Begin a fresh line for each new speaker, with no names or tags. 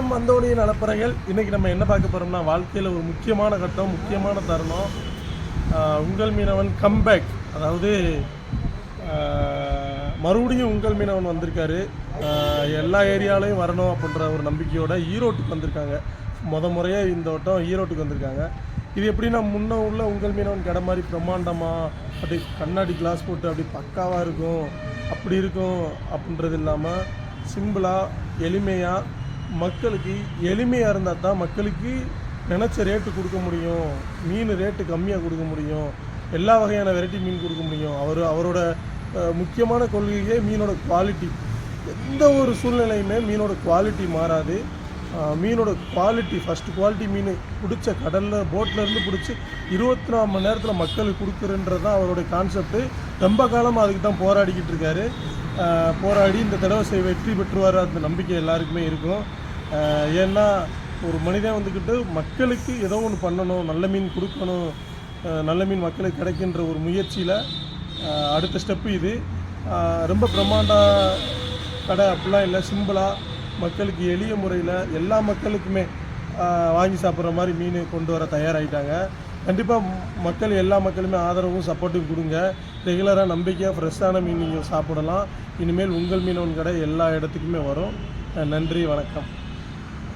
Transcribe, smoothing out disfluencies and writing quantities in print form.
வணக்கம் வந்தோடைய நலப்பறைகள். இன்றைக்கி நம்ம என்ன பார்க்க போகிறோம்னா, வாழ்க்கையில் ஒரு முக்கியமான கட்டம், முக்கியமான தருணம். உங்கள் மீனவன் கம்பேக். அதாவது மறுபடியும் உங்கள் மீனவன் வந்திருக்காரு. எல்லா ஏரியாலையும் வரணும் அப்படின்ற ஒரு நம்பிக்கையோட ஈரோட்டுக்கு வந்திருக்காங்க. முறையாக இந்த வட்டம் ஈரோட்டுக்கு வந்திருக்காங்க. இது எப்படின்னா, முன்ன உள்ள உங்கள் மீனவன் கடை மாதிரி பிரம்மாண்டமாக அப்படி கண்ணாடி கிளாஸ் போட்டு அப்படி பக்காவாக இருக்கும், அப்படி இருக்கும் அப்படின்றது இல்லாமல் சிம்பிளாக எளிமையாக, மக்களுக்கு எளிமையாக இருந்தால் தான் மக்களுக்கு நினச்ச ரேட்டு கொடுக்க முடியும், மீன் ரேட்டு கம்மியாக கொடுக்க முடியும், எல்லா வகையான வெரைட்டி மீன் கொடுக்க முடியும். அவரோட முக்கியமான கொள்கையே மீனோட குவாலிட்டி. எந்த ஒரு சூழ்நிலையுமே மீனோட குவாலிட்டி மாறாது. மீனோட குவாலிட்டி, ஃபஸ்ட்டு குவாலிட்டி மீன் பிடிச்ச கடலில் போட்டிலேருந்து பிடிச்சி 24 மணி நேரத்தில் மக்களுக்கு கொடுக்குறன்றது தான் அவருடைய கான்செப்ட்டு. ரொம்ப காலமாக அதுக்கு தான் போராடிக்கிட்டு இருக்காரு. போராடி இந்த தடவை வெற்றி பெற்றுவார், அந்த நம்பிக்கை எல்லாருக்குமே இருக்கும். ஏன்னா ஒரு மனிதன் வந்துக்கிட்டு மக்களுக்கு ஏதோ ஒன்று பண்ணணும், நல்ல மீன் கொடுக்கணும், நல்ல மீன் மக்களுக்கு கிடைக்கின்ற ஒரு முயற்சியில் அடுத்த ஸ்டெப்பு இது. ரொம்ப பிரம்மாண்ட கடை அப்படிலாம் இல்லை, சிம்பிளாக மக்களுக்கு எளிய முறையில் எல்லா மக்களுக்குமே வாங்கி சாப்பிட்ற மாதிரி மீன் கொண்டு வர தயாராகிட்டாங்க. கண்டிப்பாக மக்கள், எல்லா மக்களுமே ஆதரவும் சப்போர்ட்டும் கொடுங்க. ரெகுலராக நம்பிக்கையாக ஃப்ரெஷ்ஷான மீன் நீங்கள் சாப்பிடலாம். இனிமேல் உங்கள் மீனவன் கடை எல்லா இடத்துக்குமே வரும். நன்றி, வணக்கம்.